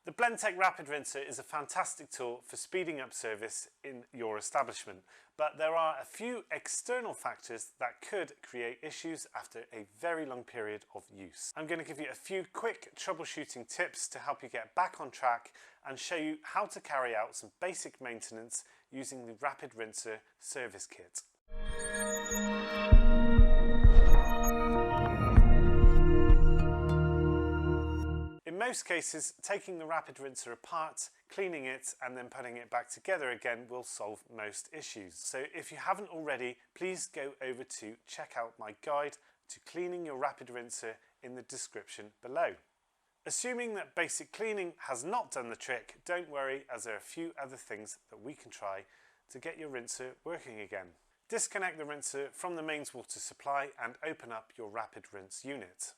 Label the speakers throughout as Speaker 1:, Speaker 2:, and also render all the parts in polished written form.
Speaker 1: The Blendtec Rapid Rinser is a fantastic tool for speeding up service in your establishment, but there are a few external factors that could create issues after a very long period of use. I'm going to give you a few quick troubleshooting tips to help you get back on track and show you how to carry out some basic maintenance using the Rapid Rinser service kit. In most cases, taking the Rapid Rinser apart, cleaning it and then putting it back together again will solve most issues. So if you haven't already, please go over to check out my guide to cleaning your Rapid Rinser in the description below. Assuming that basic cleaning has not done the trick, don't worry, as there are a few other things that we can try to get your rinser working again. Disconnect the rinser from the mains water supply and open up your Rapid Rinse unit.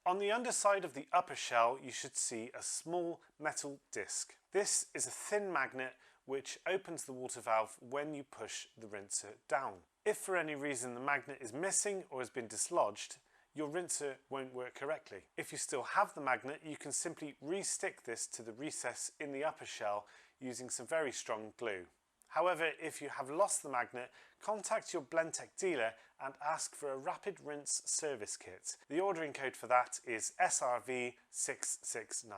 Speaker 1: On the underside of the upper shell, you should see a small metal disc. This is a thin magnet which opens the water valve when you push the rinser down. If for any reason the magnet is missing or has been dislodged, your rinser won't work correctly. If you still have the magnet, you can simply re-stick this to the recess in the upper shell using some very strong glue. However, if you have lost the magnet, contact your Blendtec dealer and ask for a Rapid Rinse service kit. The ordering code for that is SRV669.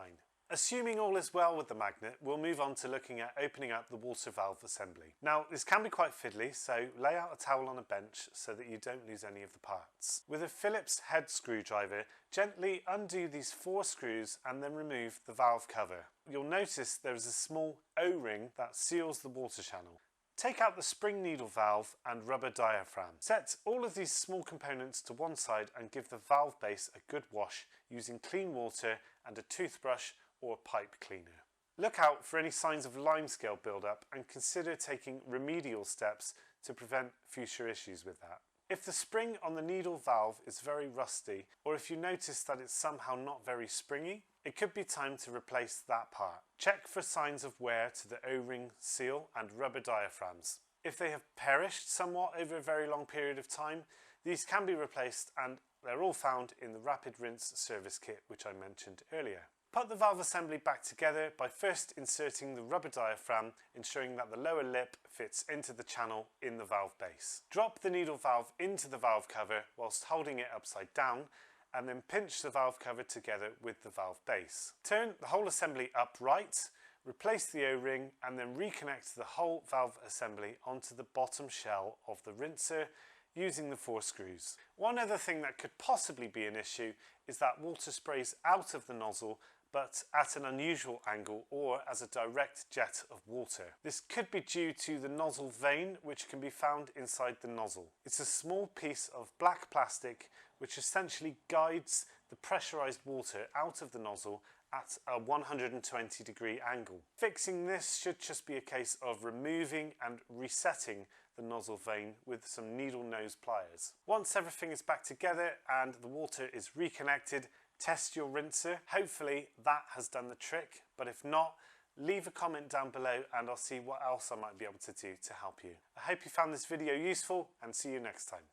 Speaker 1: Assuming all is well with the magnet, we'll move on to looking at opening up the water valve assembly. Now, this can be quite fiddly, so lay out a towel on a bench so that you don't lose any of the parts. With a Phillips head screwdriver, gently undo these 4 screws and then remove the valve cover. You'll notice there is a small O-ring that seals the water channel. Take out the spring needle valve and rubber diaphragm. Set all of these small components to one side and give the valve base a good wash using clean water and a toothbrush or pipe cleaner. Look out for any signs of limescale buildup and consider taking remedial steps to prevent future issues with that. If the spring on the needle valve is very rusty, or if you notice that it's somehow not very springy, it could be time to replace that part. Check for signs of wear to the O-ring seal and rubber diaphragms. If they have perished somewhat over a very long period of time, these can be replaced and they're all found in the Rapid Rinse service kit which I mentioned earlier. Put the valve assembly back together by first inserting the rubber diaphragm, ensuring that the lower lip fits into the channel in the valve base. Drop the needle valve into the valve cover whilst holding it upside down and then pinch the valve cover together with the valve base. Turn the whole assembly upright, replace the O-ring and then reconnect the whole valve assembly onto the bottom shell of the rinser using the 4 screws. One other thing that could possibly be an issue is that water sprays out of the nozzle but at an unusual angle or as a direct jet of water. This could be due to the nozzle vane which can be found inside the nozzle. It's a small piece of black plastic which essentially guides the pressurized water out of the nozzle at a 120-degree angle. Fixing this should just be a case of removing and resetting the nozzle vane with some needle nose pliers. Once everything is back together and the water is reconnected, test your rinser. Hopefully that has done the trick, but if not, leave a comment down below and I'll see what else I might be able to do to help you. I hope you found this video useful and see you next time.